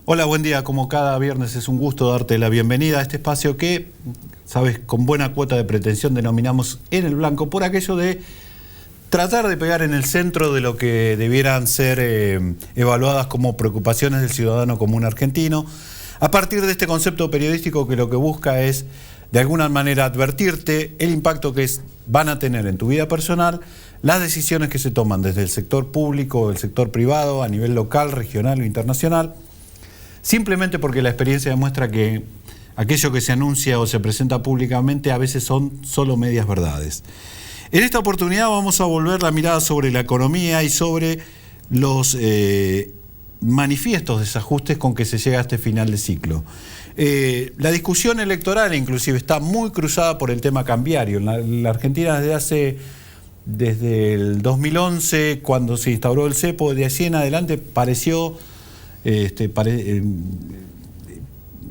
Hola, buen día. Como cada viernes es un gusto darte la bienvenida a este espacio que, sabes, con buena cuota de pretensión denominamos En el Blanco, por aquello de tratar de pegar en el centro de lo que debieran ser evaluadas como preocupaciones del ciudadano común argentino, a partir de este concepto periodístico que lo que busca es, de alguna manera, advertirte el impacto que van a tener en tu vida personal las decisiones que se toman desde el sector público o el sector privado, a nivel local, regional o internacional, simplemente porque la experiencia demuestra que aquello que se anuncia o se presenta públicamente a veces son solo medias verdades. En esta oportunidad vamos a volver la mirada sobre la economía y sobre los manifiestos desajustes con que se llega a este final de ciclo. La discusión electoral inclusive está muy cruzada por el tema cambiario. En la Argentina desde el 2011, cuando se instauró el cepo, de allí en adelante pareció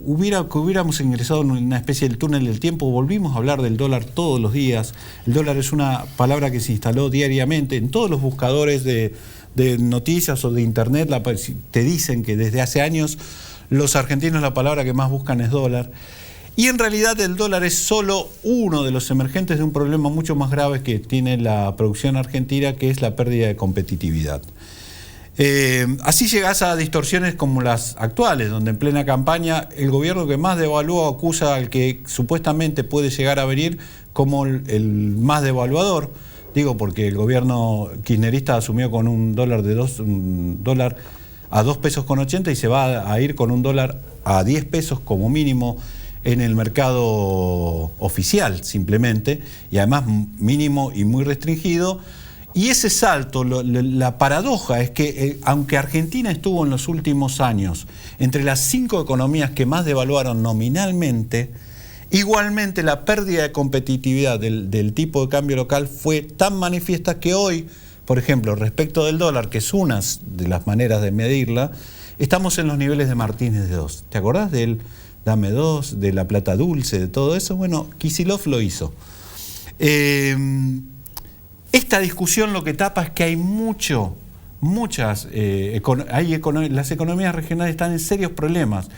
hubiéramos ingresado en una especie de túnel del tiempo. Volvimos a hablar del dólar todos los días. El dólar es una palabra que se instaló diariamente en todos los buscadores de noticias o de internet. Te dicen que desde hace años los argentinos la palabra que más buscan es dólar. Y en realidad el dólar es solo uno de los emergentes de un problema mucho más grave que tiene la producción argentina, que es la pérdida de competitividad. Así llegás a distorsiones como las actuales, donde en plena campaña el gobierno que más devalúa acusa al que supuestamente puede llegar a venir como el más devaluador. Digo porque el gobierno kirchnerista asumió con un dólar a 2 pesos con 80 y se va a ir con un dólar a 10 pesos como mínimo en el mercado oficial simplemente, y además mínimo y muy restringido. Y ese salto, la paradoja es que aunque Argentina estuvo en los últimos años entre las 5 economías que más devaluaron nominalmente, igualmente la pérdida de competitividad del tipo de cambio local fue tan manifiesta que hoy, por ejemplo, respecto del dólar, que es una de las maneras de medirla, estamos en los niveles de Martínez de 2. ¿Te acordás del Dame 2, de la plata dulce, de todo eso? Bueno, Kicillof lo hizo. Esta discusión lo que tapa es que hay las economías regionales están en serios problemas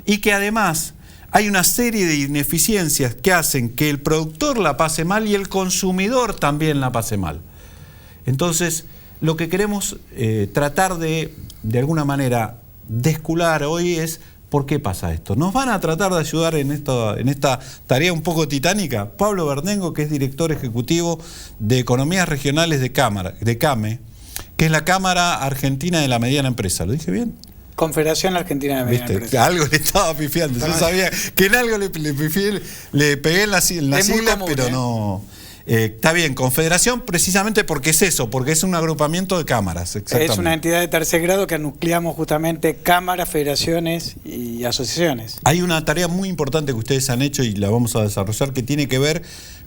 y que además hay una serie de ineficiencias que hacen que el productor la pase mal y el consumidor también la pase mal. Entonces, lo que queremos tratar de alguna manera, descular hoy es ¿por qué pasa esto? Nos van a tratar de ayudar en esta tarea un poco titánica Pablo Bernengo, que es director ejecutivo de Economías Regionales de CAME, que es la Cámara Argentina de la Mediana Empresa. ¿Lo dije bien? Confederación Argentina de Mediana Empresa. Algo le estaba pifiando. Yo sabía que en algo le pifié, le pegué en la sigla, pero no... está bien, Confederación precisamente porque es eso, porque es un agrupamiento de cámaras. Es una entidad de tercer grado que nucleamos justamente cámaras, federaciones y asociaciones. Hay una tarea muy importante que ustedes han hecho y la vamos a desarrollar, que tiene que ver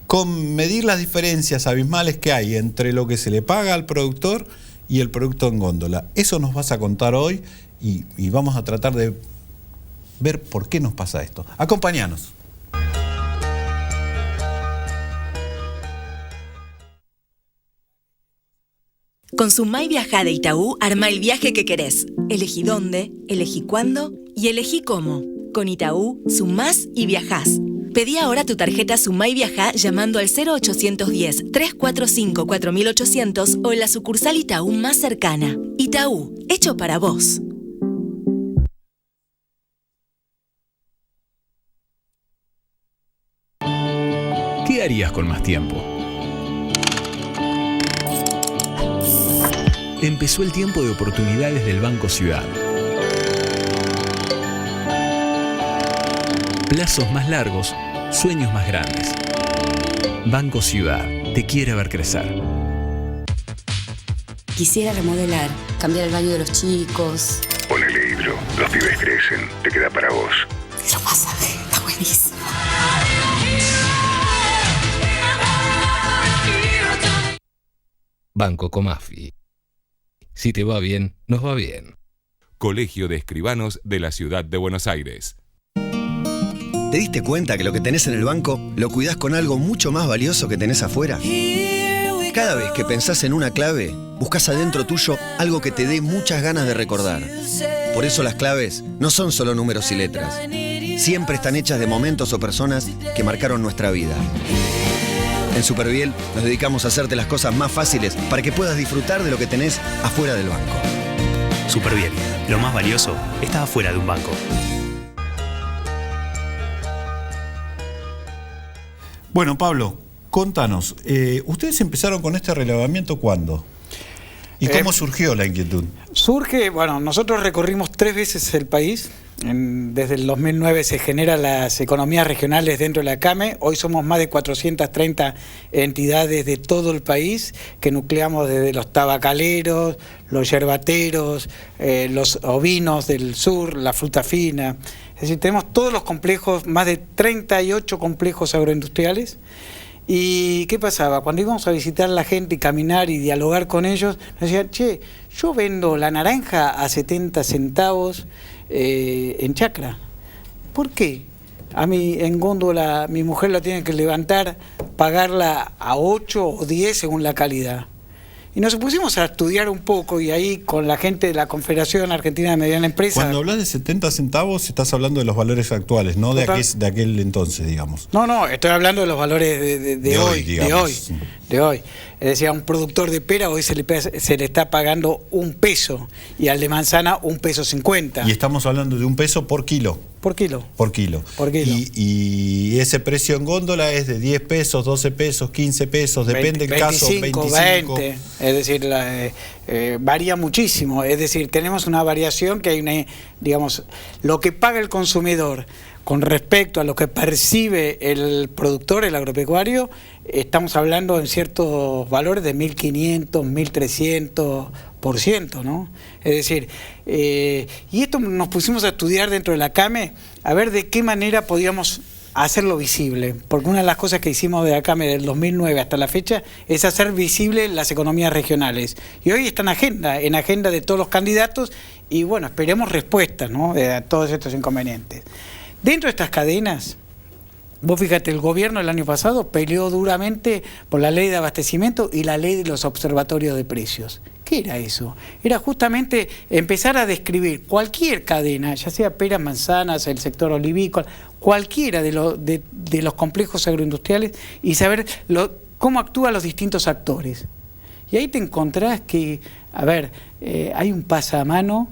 con medir las diferencias abismales que hay entre lo que se le paga al productor y el producto en góndola. Eso nos vas a contar hoy y vamos a tratar de ver por qué nos pasa esto. Acompáñanos. Con Sumay Viajá de Itaú, arma el viaje que querés. Elegí dónde, elegí cuándo y elegí cómo. Con Itaú, sumás y viajás. Pedí ahora tu tarjeta Sumay Viajá llamando al 0810-345-4800 o en la sucursal Itaú más cercana. Itaú, hecho para vos. ¿Qué harías con más tiempo? Empezó el tiempo de oportunidades del Banco Ciudad. Plazos más largos, sueños más grandes. Banco Ciudad, te quiere ver crecer. Quisiera remodelar, cambiar el baño de los chicos. Ponele hidro, los pibes crecen, te queda para vos. Lo pasaje, está buenísimo. Banco Comafi. Si te va bien, nos va bien. Colegio de Escribanos de la Ciudad de Buenos Aires. ¿Te diste cuenta que lo que tenés en el banco lo cuidás con algo mucho más valioso que tenés afuera? Cada vez que pensás en una clave, buscas adentro tuyo algo que te dé muchas ganas de recordar. Por eso las claves no son solo números y letras. Siempre están hechas de momentos o personas que marcaron nuestra vida. En Superviel nos dedicamos a hacerte las cosas más fáciles para que puedas disfrutar de lo que tenés afuera del banco. Superviel, lo más valioso está afuera de un banco. Bueno, Pablo, contanos, ¿ustedes empezaron con este relevamiento cuándo? ¿Y cómo surgió la inquietud? Surge, bueno, nosotros recorrimos 3 veces el país. Desde el 2009 se generan las economías regionales dentro de la CAME. Hoy somos más de 430 entidades de todo el país que nucleamos desde los tabacaleros, los yerbateros, los ovinos del sur, la fruta fina. Es decir, tenemos todos los complejos, más de 38 complejos agroindustriales. ¿Y qué pasaba? Cuando íbamos a visitar a la gente y caminar y dialogar con ellos, nos decían, che, yo vendo la naranja a 70 centavos en chacra. ¿Por qué? A mí en góndola mi mujer la tiene que levantar, pagarla a 8 o 10 según la calidad. Y nos pusimos a estudiar un poco y ahí con la gente de la Confederación Argentina de Mediana Empresa... Cuando hablas de 70 centavos estás hablando de los valores actuales, no de aquel entonces, digamos. No, estoy hablando de los valores de hoy. Es decir, a un productor de pera hoy se le está pagando $1 y al de manzana $1.50. Y estamos hablando de $1 por kilo. Por kilo. Por kilo. Y ese precio en góndola es de 10 pesos, 12 pesos, 15 pesos, depende del caso, 25. 20. Es decir, varía muchísimo. Es decir, tenemos una variación que hay digamos, lo que paga el consumidor con respecto a lo que percibe el productor, el agropecuario, estamos hablando en ciertos valores de 1.500, 1.300%, ¿no? Es decir, y esto nos pusimos a estudiar dentro de la CAME, a ver de qué manera podíamos hacerlo visible, porque una de las cosas que hicimos de la CAME del 2009 hasta la fecha es hacer visible las economías regionales. Y hoy está en agenda de todos los candidatos, y bueno, esperemos respuestas, ¿no?, a todos estos inconvenientes. Dentro de estas cadenas, vos fíjate, el gobierno el año pasado peleó duramente por la ley de abastecimiento y la ley de los observatorios de precios. ¿Qué era eso? Era justamente empezar a describir cualquier cadena, ya sea peras, manzanas, el sector olivícola, cualquiera de los complejos agroindustriales, y saber cómo actúan los distintos actores. Y ahí te encontrás que, hay un pasamano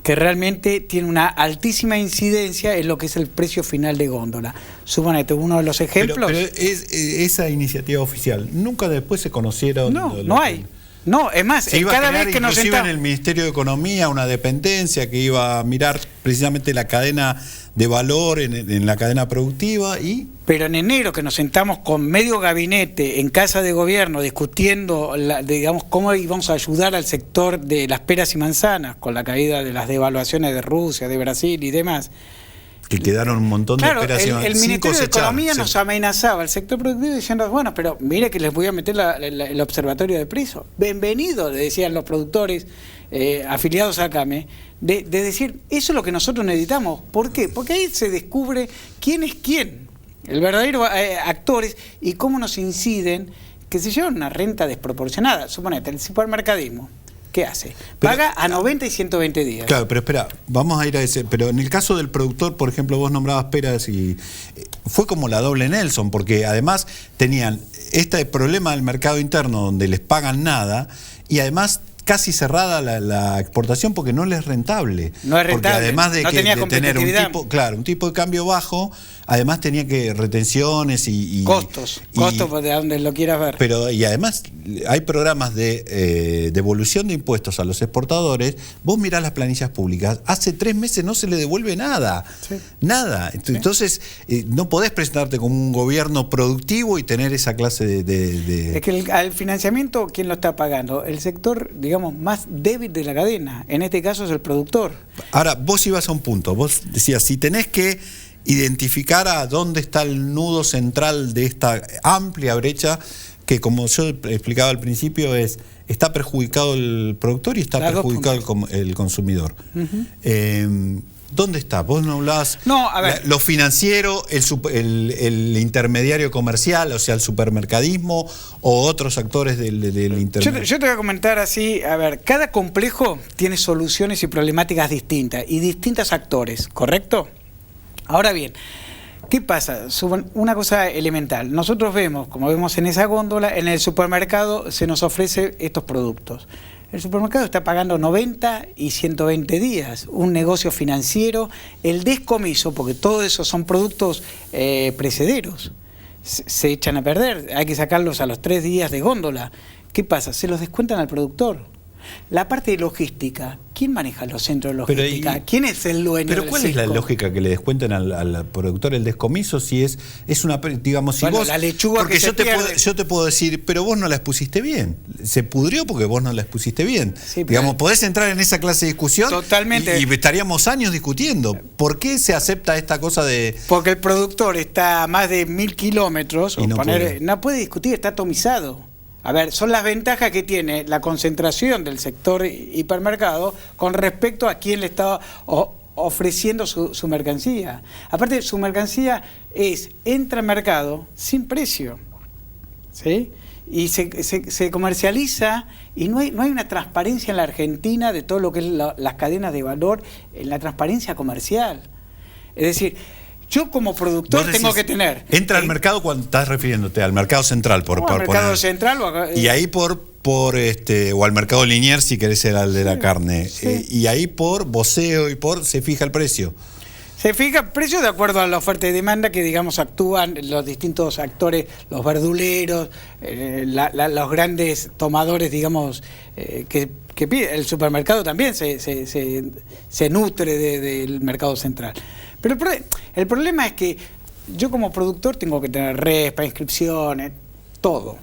que realmente tiene una altísima incidencia en lo que es el precio final de góndola. Suponete, uno de los ejemplos... Pero esa iniciativa oficial, ¿nunca después se conocieron? No hay. No, es más, cada vez que nos sentamos... en el Ministerio de Economía una dependencia que iba a mirar precisamente la cadena de valor en la cadena productiva y... Pero en enero que nos sentamos con medio gabinete en Casa de Gobierno discutiendo, digamos, cómo íbamos a ayudar al sector de las peras y manzanas con la caída de las devaluaciones de Rusia, de Brasil y demás. Que quedaron un montón de peras y manzanas. El Ministerio de Economía nos amenazaba al sector productivo diciendo, bueno, pero mire que les voy a meter el observatorio de precios. Bienvenido, le decían los productores afiliados a CAME, de decir, eso es lo que nosotros necesitamos. ¿Por qué? Porque ahí se descubre quién es quién. El verdadero actores y cómo nos inciden que se llevan una renta desproporcionada. Suponete, el supermercadismo, ¿qué hace? Paga a 90 y 120 días. Claro, pero espera, vamos a ir a ese. Pero en el caso del productor, por ejemplo, vos nombrabas peras y fue como la doble Nelson, porque además tenían este problema del mercado interno donde les pagan nada y además casi cerrada la exportación porque no les es rentable. No es rentable. Porque además de tener un tipo de cambio bajo, además tenía que retenciones y costos de donde lo quieras ver. Pero y además hay programas de devolución de impuestos a los exportadores. Vos mirás las planillas públicas, hace 3 meses no se le devuelve nada. Sí. Nada. Entonces no podés presentarte como un gobierno productivo y tener esa clase de... Es que al financiamiento, ¿quién lo está pagando? El sector, digamos, más débil de la cadena. En este caso es el productor. Ahora, vos ibas a un punto. Vos decías, si tenés que identificar a dónde está el nudo central de esta amplia brecha que, como yo explicaba al principio, está perjudicado el productor y está perjudicado el consumidor. ¿Dónde está? Vos no hablabas... No, a ver. Lo financiero, el intermediario comercial, o sea, el supermercadismo o otros actores del intermediario. Yo te voy a comentar así, a ver, cada complejo tiene soluciones y problemáticas distintas y distintos actores, ¿correcto? Ahora bien, ¿qué pasa? Una cosa elemental. Nosotros vemos, como vemos en esa góndola, en el supermercado se nos ofrece estos productos. El supermercado está pagando 90 y 120 días, un negocio financiero, el descomiso, porque todo eso son productos precederos, se echan a perder, hay que sacarlos a los 3 días de góndola. ¿Qué pasa? Se los descuentan al productor. La parte de logística, ¿quién maneja los centros de logística? ¿Quién es el dueño del ¿Pero cuál es la lógica que le descuenten al productor el descomiso si es una, digamos, si bueno, vos... la lechuga porque que yo te puedo decir, pero vos no la expusiste bien. Se pudrió porque vos no la expusiste bien. Sí, digamos, podés entrar en esa clase de discusión totalmente. Y estaríamos años discutiendo. ¿Por qué se acepta esta cosa de...? Porque el productor está a más de 1000 kilómetros, no puede discutir, está atomizado. A ver, son las ventajas que tiene la concentración del sector hipermercado con respecto a quién le está ofreciendo su mercancía. Aparte, su mercancía entra al mercado sin precio, ¿sí? Y se comercializa y no hay una transparencia en la Argentina de todo lo que es las cadenas de valor, en la transparencia comercial. Es decir, yo como productor tengo que tener... Entra al mercado cuando estás refiriéndote al mercado central. Al mercado central. Y ahí o al mercado lineal si querés ser al de la carne. Sí. Y ahí por voceo se fija el precio. Se fija el precio de acuerdo a la oferta y demanda que, digamos, actúan los distintos actores, los verduleros, los grandes tomadores, digamos, que pide. El supermercado también se nutre del mercado central. Pero el problema es que yo como productor tengo que tener RESPA, inscripciones, todo,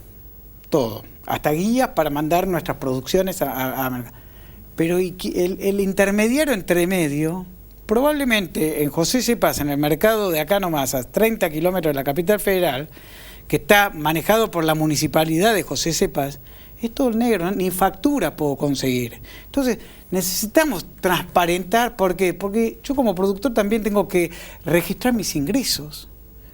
hasta guías para mandar nuestras producciones a mercado. Pero el intermediario entre medio, probablemente en José Cepaz, en el mercado de acá nomás, a 30 kilómetros de la capital federal, que está manejado por la municipalidad de José Cepaz, es todo el negro, ni factura puedo conseguir. Entonces, necesitamos transparentar. ¿Por qué? Porque yo como productor también tengo que registrar mis ingresos,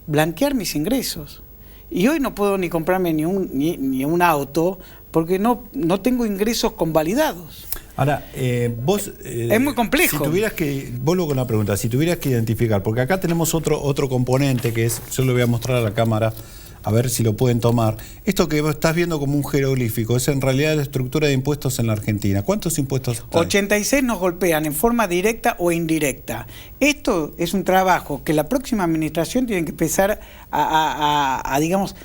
blanquear mis ingresos. Y hoy no puedo ni comprarme ni un auto porque no tengo ingresos convalidados. Ahora, vos... es muy complejo. Si tuvieras que... Vuelvo con la pregunta. Si tuvieras que identificar, porque acá tenemos otro componente que es... Yo lo voy a mostrar a la cámara, a ver si lo pueden tomar. Esto que vos estás viendo como un jeroglífico es en realidad la estructura de impuestos en la Argentina. ¿Cuántos impuestos hay? 86 nos golpean en forma directa o indirecta. Esto es un trabajo que la próxima administración tiene que empezar digamos,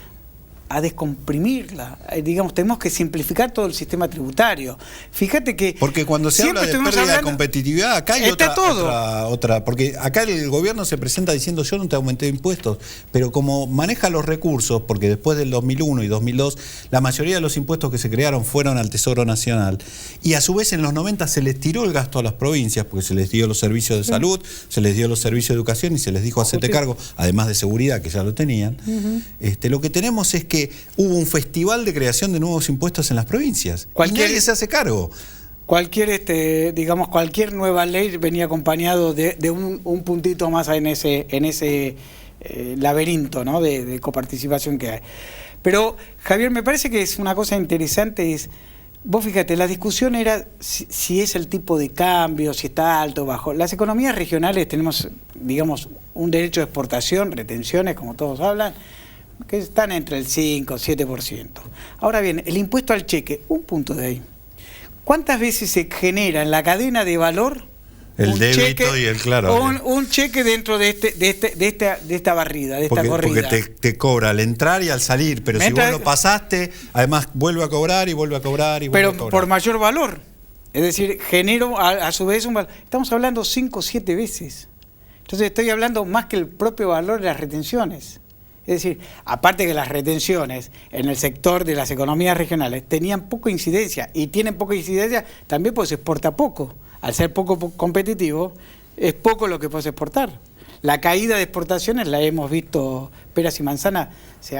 a descomprimirla. Digamos, tenemos que simplificar todo el sistema tributario. Fíjate que... Porque cuando se habla de pérdida de competitividad, acá hay otra... Porque acá el gobierno se presenta diciendo yo no te aumenté impuestos, pero como maneja los recursos, porque después del 2001 y 2002, la mayoría de los impuestos que se crearon fueron al Tesoro Nacional, y a su vez en los 90 se les tiró el gasto a las provincias, porque se les dio los servicios de salud, se les dio los servicios de educación y se les dijo hacete cargo, además de seguridad, que ya lo tenían. Lo que tenemos es que hubo un festival de creación de nuevos impuestos en las provincias. Y nadie se hace cargo. Cualquier nueva ley venía acompañado de un puntito más en ese laberinto, ¿no? de coparticipación que hay. Pero, Javier, me parece que es una cosa interesante, vos fíjate, la discusión era si es el tipo de cambio, si está alto o bajo. Las economías regionales tenemos, digamos, un derecho de exportación, retenciones, como todos hablan, que están entre el 5 o 7%. Ahora bien, el impuesto al cheque, un punto de ahí. ¿Cuántas veces se genera en la cadena de valor el débito y el claro? Un cheque dentro de esta barrida, de esta corrida. Porque te cobra al entrar y al salir, pero si vos lo pasaste, además vuelve a cobrar y vuelve a cobrar y vuelve a cobrar. Pero por mayor valor. Es decir, genero a su vez un valor. Estamos hablando 5 o 7 veces. Entonces estoy hablando más que el propio valor de las retenciones. Es decir, aparte que las retenciones en el sector de las economías regionales tenían poca incidencia y tienen poca incidencia también porque se exporta poco. Al ser poco competitivo, es poco lo que puedes exportar. La caída de exportaciones la hemos visto, peras y manzana se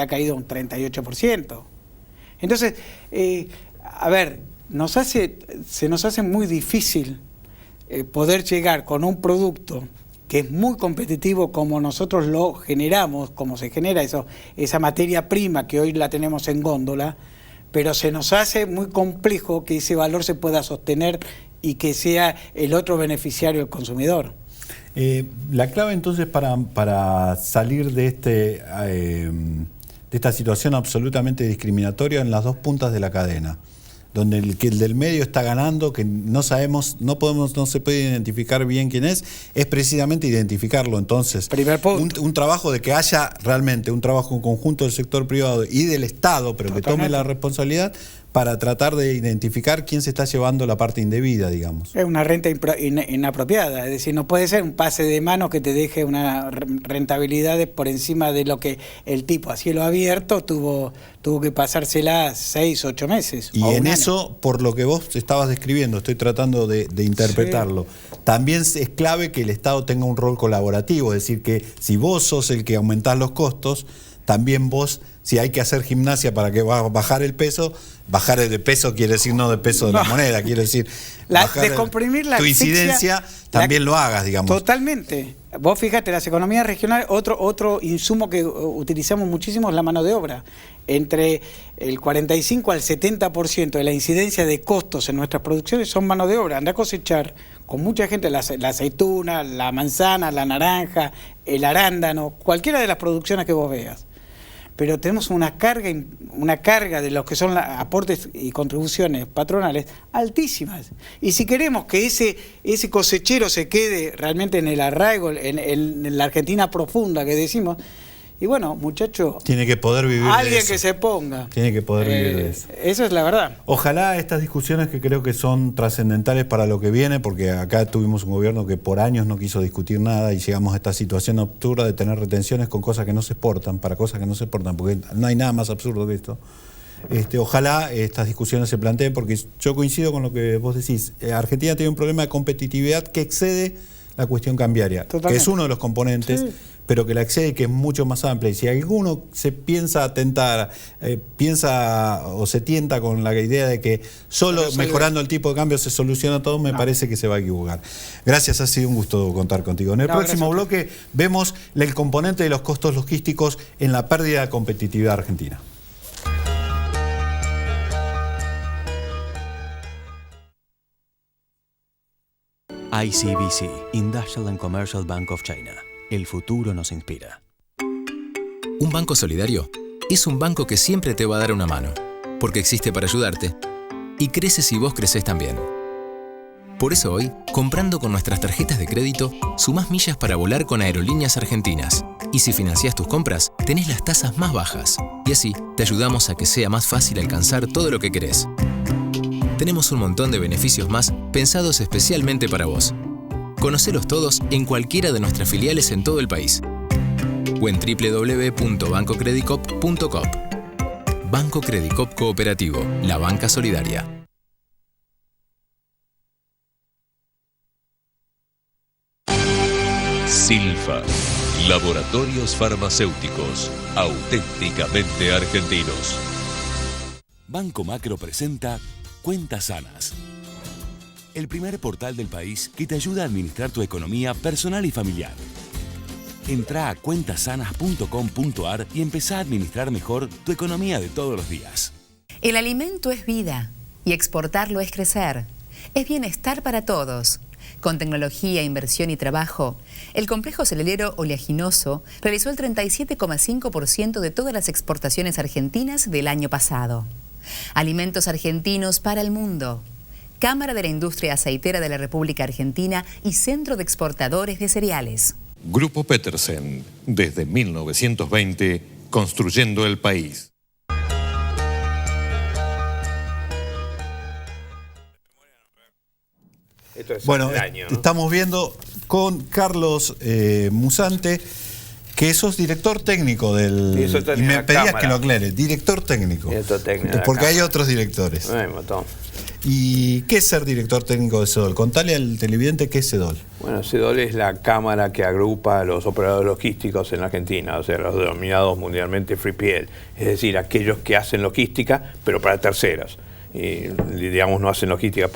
ha caído un 38%. Entonces, se nos hace muy difícil poder llegar con un producto que es muy competitivo como nosotros lo generamos, como se genera esa materia prima que hoy la tenemos en góndola, pero se nos hace muy complejo que ese valor se pueda sostener y que sea el otro beneficiario el consumidor. La clave entonces para salir de esta situación absolutamente discriminatoria en las dos puntas de la cadena, donde el del medio está ganando, que no sabemos, no se puede identificar bien quién es precisamente identificarlo. Entonces, primer punto. Un trabajo de que haya realmente un trabajo en conjunto del sector privado y del Estado, pero que tome la responsabilidad para tratar de identificar quién se está llevando la parte indebida, digamos. Es una renta inapropiada, es decir, no puede ser un pase de manos que te deje una rentabilidad por encima de lo que el tipo a cielo abierto tuvo que pasársela 6, 8 meses. Y en eso, por lo que vos estabas describiendo, estoy tratando de interpretarlo, también es clave que el Estado tenga un rol colaborativo, es decir, que si vos sos el que aumentás los costos, también vos, si hay que hacer gimnasia para que bajar el peso, bajar el peso quiere decir no de peso de la moneda, quiere decir descomprimir la tu incidencia, también lo hagas, digamos. Totalmente. Vos fíjate, las economías regionales, otro insumo que utilizamos muchísimo es la mano de obra. Entre el 45 al 70% de la incidencia de costos en nuestras producciones son mano de obra. Anda a cosechar con mucha gente la aceituna, la manzana, la naranja, el arándano, cualquiera de las producciones que vos veas. Pero tenemos una carga de lo que son aportes y contribuciones patronales altísimas. Y si queremos que ese cosechero se quede realmente en el arraigo, en la Argentina profunda que decimos, y bueno, muchacho, tiene que poder vivir alguien de eso. Que se ponga. Tiene que poder vivir de eso. Eso es la verdad. Ojalá estas discusiones, que creo que son trascendentales para lo que viene, porque acá tuvimos un gobierno que por años no quiso discutir nada y llegamos a esta situación absurda de tener retenciones con cosas que no se exportan, para cosas que no se exportan, porque no hay nada más absurdo que esto. Ojalá estas discusiones se planteen, porque yo coincido con lo que vos decís. Argentina tiene un problema de competitividad que excede la cuestión cambiaria, totalmente, que es uno de los componentes, sí, pero que la excede y que es mucho más amplia. Y si alguno se piensa atentar, o se tienta con la idea de que solo mejorando el tipo de cambio se soluciona todo, me parece que se va a equivocar. Gracias, ha sido un gusto contar contigo. En el próximo bloque vemos el componente de los costos logísticos en la pérdida de competitividad argentina. ICBC, Industrial and Commercial Bank of China. El futuro nos inspira. Un banco solidario es un banco que siempre te va a dar una mano, porque existe para ayudarte y crece si vos creces también. Por eso hoy, comprando con nuestras tarjetas de crédito, sumás millas para volar con Aerolíneas Argentinas. Y si financiás tus compras, tenés las tasas más bajas. Y así, te ayudamos a que sea más fácil alcanzar todo lo que querés. Tenemos un montón de beneficios más pensados especialmente para vos. Conocelos todos en cualquiera de nuestras filiales en todo el país o en www.bancocredicop.coop. Banco Credicop Cooperativo, la banca solidaria. Silfa, laboratorios farmacéuticos, auténticamente argentinos. Banco Macro presenta Cuentas Sanas, el primer portal del país que te ayuda a administrar tu economía personal y familiar. Entrá a cuentasanas.com.ar y empezá a administrar mejor tu economía de todos los días. El alimento es vida y exportarlo es crecer. Es bienestar para todos. Con tecnología, inversión y trabajo, el complejo cerealero oleaginoso realizó el 37,5% de todas las exportaciones argentinas del año pasado. Alimentos argentinos para el mundo. Cámara de la Industria Aceitera de la República Argentina y Centro de Exportadores de Cereales. Grupo Petersen, desde 1920, construyendo el país. Bueno, estamos viendo con Carlos Musante, que sos director técnico del... Y me pedías que lo aclare, director técnico. Porque hay otros directores. ¿Y qué es ser director técnico de CEDOL? Contale al televidente qué es CEDOL. Bueno, CEDOL es la cámara que agrupa a los operadores logísticos en la Argentina, o sea, los denominados mundialmente 3PL, es decir, aquellos que hacen logística, pero para terceros. Digamos, no hacen logística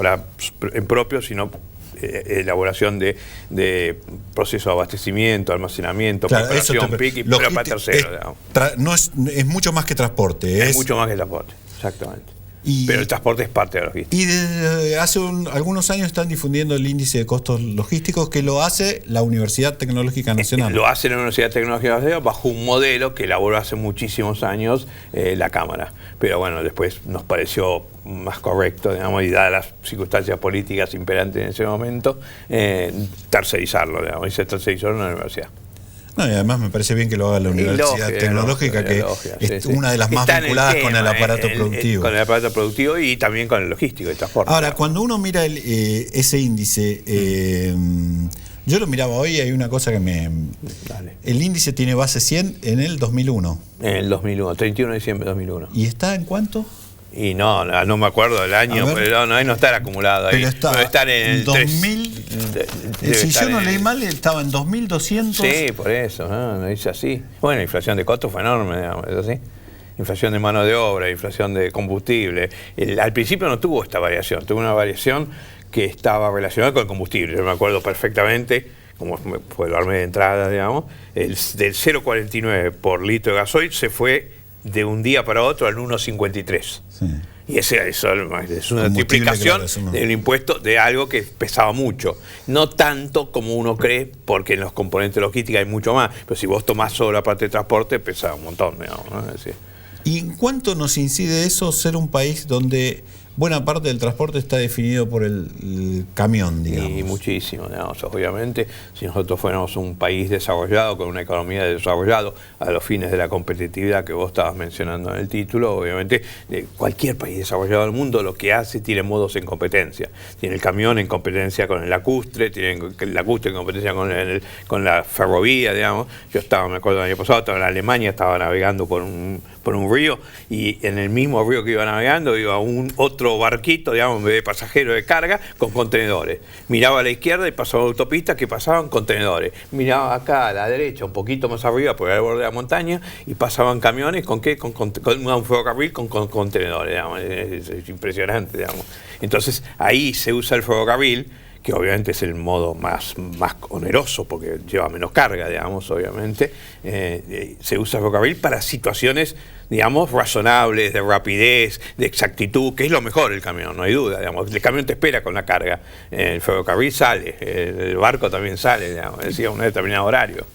en propio, sino elaboración de proceso de abastecimiento, almacenamiento, preparación, picking, pero para terceros. Es mucho más que transporte. Es mucho más que transporte, exactamente. Pero el transporte es parte de la logística. Y desde hace algunos años están difundiendo el índice de costos logísticos que lo hace la Universidad Tecnológica Nacional. Lo hace la Universidad Tecnológica Nacional bajo un modelo que elaboró hace muchísimos años la Cámara. Pero bueno, después nos pareció más correcto, digamos, y dadas las circunstancias políticas imperantes en ese momento, tercerizarlo, digamos, y se tercerizó en la universidad. No, y además me parece bien que lo haga la Universidad Tecnológica, que es una de las más vinculadas con el aparato productivo. Con el aparato productivo y también con el logístico y transporte. Ahora, cuando uno mira ese índice, yo lo miraba hoy y hay una cosa que el índice tiene base 100 en el 2001. En el 2001, 31 de diciembre de 2001. ¿Y está en cuánto? Y no me acuerdo del año, pero ahí no está acumulado. Ahí. Pero está debe estar en el 2000. Si yo no leí mal, estaba en 2200. Sí, por eso, no dice así. Bueno, la inflación de costos fue enorme, digamos, es así. Inflación de mano de obra, inflación de combustible. Al principio no tuvo esta variación, tuvo una variación que estaba relacionada con el combustible. Yo me acuerdo perfectamente, como fue el arme de entrada, digamos, del 0,49 por litro de gasoil se fue de un día para otro al 1,53. Sí. Y eso es una triplicación del impuesto de algo que pesaba mucho. No tanto como uno cree, porque en los componentes logísticos hay mucho más. Pero si vos tomás solo la parte de transporte, pesaba un montón, digamos, ¿no? Es decir, ¿y en cuánto nos incide eso ser un país donde buena parte del transporte está definido por el camión, digamos? Y muchísimo, digamos, obviamente, si nosotros fuéramos un país desarrollado, con una economía desarrollada, a los fines de la competitividad que vos estabas mencionando en el título, obviamente, cualquier país desarrollado del mundo lo que hace tiene modos en competencia. Tiene el camión en competencia con el lacustre, tiene el lacustre en competencia con la ferrovía, digamos. Yo me acuerdo el año pasado, estaba en Alemania, estaba navegando por un río, y en el mismo río que iba navegando iba un otro barquito, digamos, en vez de pasajero de carga, con contenedores. Miraba a la izquierda y pasaba autopistas que pasaban contenedores. Miraba acá a la derecha, un poquito más arriba, por el borde de la montaña, y pasaban camiones con un ferrocarril con contenedores, digamos. Es impresionante, digamos. Entonces, ahí se usa el ferrocarril, que obviamente es el modo más oneroso porque lleva menos carga, digamos, obviamente. Se usa el ferrocarril para situaciones, digamos, razonables, de rapidez, de exactitud, que es lo mejor el camión, no hay duda, digamos. El camión te espera con la carga, el ferrocarril sale, el barco también sale, digamos, decía, a un determinado horario.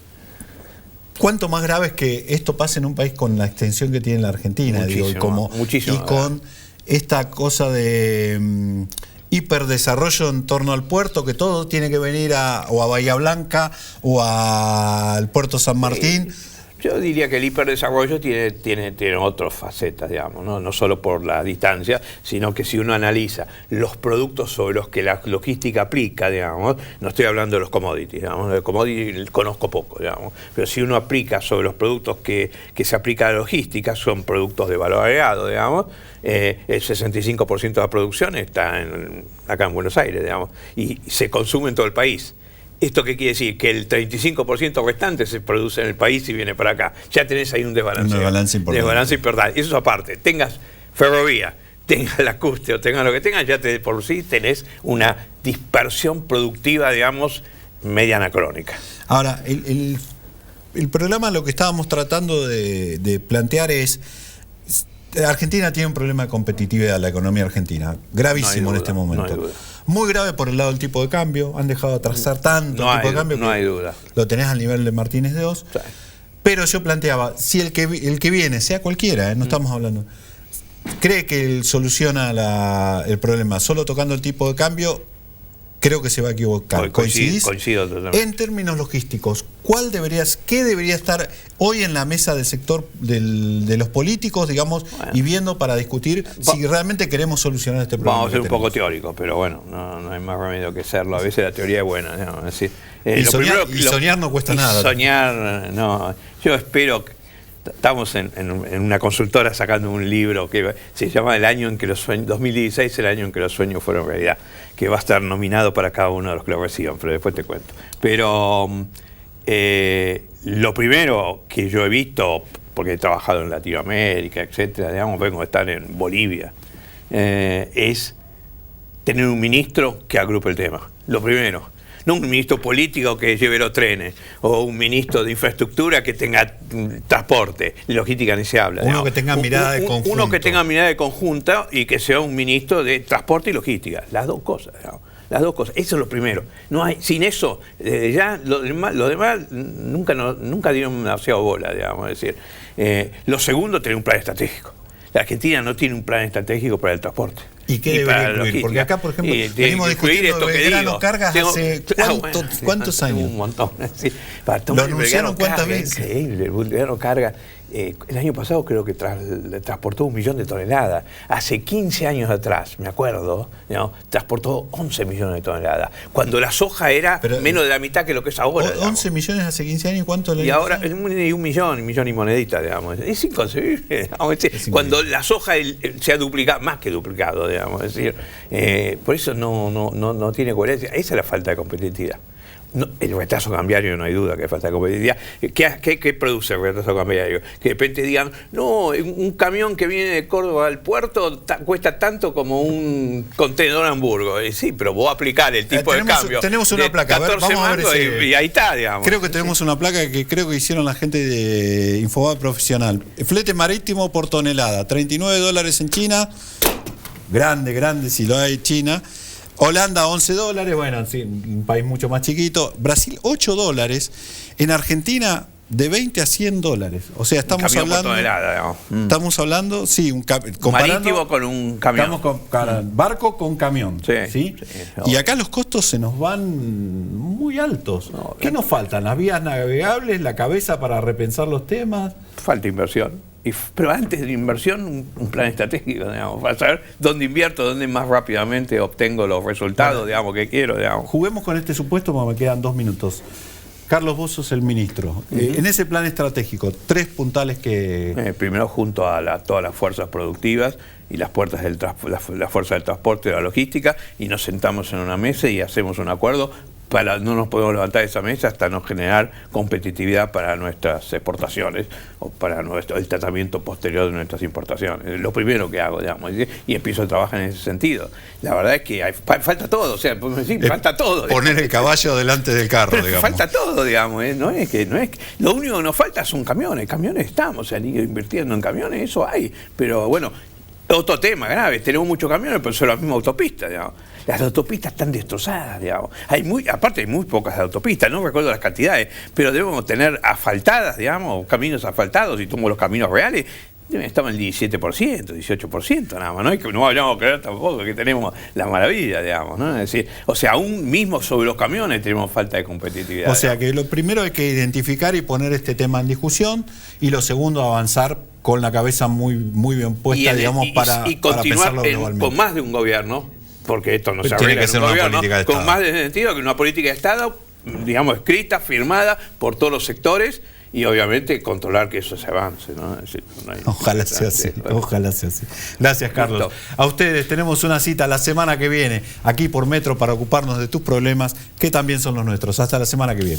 ¿Cuánto más grave es que esto pase en un país con la extensión que tiene la Argentina? Muchísimo, muchísimo. Y con esta cosa de hiperdesarrollo en torno al puerto, que todo tiene que venir o a Bahía Blanca o al puerto San Martín. Yo diría que el hiperdesarrollo tiene otras facetas, digamos, ¿no? No solo por la distancia, sino que si uno analiza los productos sobre los que la logística aplica, digamos, no estoy hablando de los commodities, digamos, de commodities conozco poco, digamos, pero si uno aplica sobre los productos que se aplica a la logística, son productos de valor agregado, digamos, el 65% de la producción está acá en Buenos Aires, digamos, y se consume en todo el país. ¿Esto qué quiere decir? Que el 35% restante se produce en el país y viene para acá. Ya tenés ahí un desbalance. Desbalance importante. Eso aparte. Tengas ferrovía, tengas lacustre o tengas lo que tengas, ya por sí tenés una dispersión productiva, digamos, media anacrónica. Ahora, el programa, lo que estábamos tratando de plantear es... Argentina tiene un problema de competitividad, la economía argentina, gravísimo en este momento. No hay duda. Muy grave por el lado del tipo de cambio, han dejado de atrasar tanto el tipo de cambio. No hay duda. Lo tenés al nivel de Martínez de Oz. Sí. Pero yo planteaba, si el que viene, sea cualquiera, no estamos hablando, cree que él soluciona el problema solo tocando el tipo de cambio, creo que se va a equivocar. Coincido totalmente. En términos logísticos, ¿qué debería estar hoy en la mesa del sector de los políticos, digamos, y viendo para discutir si realmente queremos solucionar este problema? Vamos a ser un poco teóricos, pero bueno, no hay más remedio que serlo. A veces la teoría es buena, ¿no? Es decir, soñar no cuesta nada. Soñar, no. Yo espero que... Estamos en una consultora sacando un libro que se llama El año en que los sueños, 2016, el año en que los sueños fueron realidad, que va a estar nominado para cada uno de los que lo reciban, pero después te cuento. Pero lo primero que yo he visto, porque he trabajado en Latinoamérica, etcétera, digamos, vengo de estar en Bolivia, es tener un ministro que agrupe el tema. Lo primero. No un ministro político que lleve los trenes, o un ministro de infraestructura que tenga transporte, logística ni se habla. Uno que tenga mirada de conjunto. Uno que tenga mirada de conjunta y que sea un ministro de transporte y logística. Las dos cosas, digamos. Las dos cosas, eso es lo primero. No hay, sin eso, ya lo demás nunca dieron demasiado bola, digamos. Es decir, lo segundo, tener un plan estratégico. La Argentina no tiene un plan estratégico para el transporte. ¿Y qué debería incluir? Porque acá, por ejemplo, venimos discutiendo Belgrano Cargas hace ¿cuántos años? Un montón. Sí. ¿Lo anunciaron cuántas veces? Increíble, el Belgrano Cargas. El año pasado creo que transportó 1 millón de toneladas. Hace 15 años atrás, me acuerdo, ¿no? Transportó 11 millones de toneladas. Cuando la soja era menos de la mitad que lo que es ahora. 11 millones hace 15 años, ¿cuánto le? Y ahora es 1 millón y monedita, digamos. Es inconcebible. Digamos. Cuando la soja se ha duplicado, más que duplicado, digamos. Es decir, por eso no tiene coherencia. Esa es la falta de competitividad. No, el retraso cambiario no hay duda que falta de competitividad. ¿Qué produce el retraso cambiario? Que de repente digan, no, un camión que viene de Córdoba al puerto cuesta tanto como un contenedor a Hamburgo. Sí, pero vos aplicás el tipo de cambio. Tenemos una placa, 14 vamos a ver y ahí está, digamos. Creo que tenemos una placa que creo que hicieron la gente de Infobae Profesional. Flete marítimo por tonelada, $39 en China. Grande, si lo hay China. Holanda, $11, bueno, sí, un país mucho más chiquito. Brasil, $8. En Argentina, de 20 a $100. O sea, estamos hablando. Tonelada, estamos hablando, sí, marítimo con un camión. Estamos barco con camión. Sí. Y acá los costos se nos van muy altos. ¿Qué nos faltan? ¿Las vías navegables? ¿La cabeza para repensar los temas? Falta inversión. Pero antes de la inversión, un plan estratégico, digamos, para saber dónde invierto, dónde más rápidamente obtengo los resultados, digamos, que quiero, digamos. Juguemos con este supuesto, porque me quedan 2 minutos. Carlos, vos sos el ministro. En ese plan estratégico, 3 puntales que... primero, junto a todas las fuerzas productivas y las fuerzas del transporte y la logística, y nos sentamos en una mesa y hacemos un acuerdo. No nos podemos levantar de esa mesa hasta no generar competitividad para nuestras exportaciones o para el tratamiento posterior de nuestras importaciones. Lo primero que hago, digamos, y empiezo a trabajar en ese sentido. La verdad es que falta todo, o sea, falta todo. Poner el caballo delante del carro, digamos. Falta todo, digamos, no es que lo único que nos falta son camiones. Camiones estamos, invirtiendo en camiones, eso hay, pero bueno. Otro tema grave, tenemos muchos camiones, pero son las mismas autopistas, digamos. Las autopistas están destrozadas, digamos. Aparte hay muy pocas autopistas, no recuerdo las cantidades, pero debemos tener asfaltadas, digamos, caminos asfaltados, y tomo los caminos reales, estamos en el 17%, 18% nada más, ¿no? Es que no vayamos a creer tampoco que tenemos la maravilla, digamos, ¿no? Es decir, o sea, aún mismo sobre los camiones tenemos falta de competitividad. O sea, que lo primero hay que identificar y poner este tema en discusión, y lo segundo, avanzar con la cabeza muy bien puesta, digamos, para continuar con más de un gobierno, porque esto no se arregla en un gobierno, con más de sentido que una política de Estado, digamos, escrita, firmada por todos los sectores, y obviamente controlar que eso se avance, ¿no? Es decir, ojalá sea así, ojalá sea así. Gracias, Carlos. Listo. A ustedes tenemos una cita la semana que viene, aquí por Metro, para ocuparnos de tus problemas, que también son los nuestros. Hasta la semana que viene.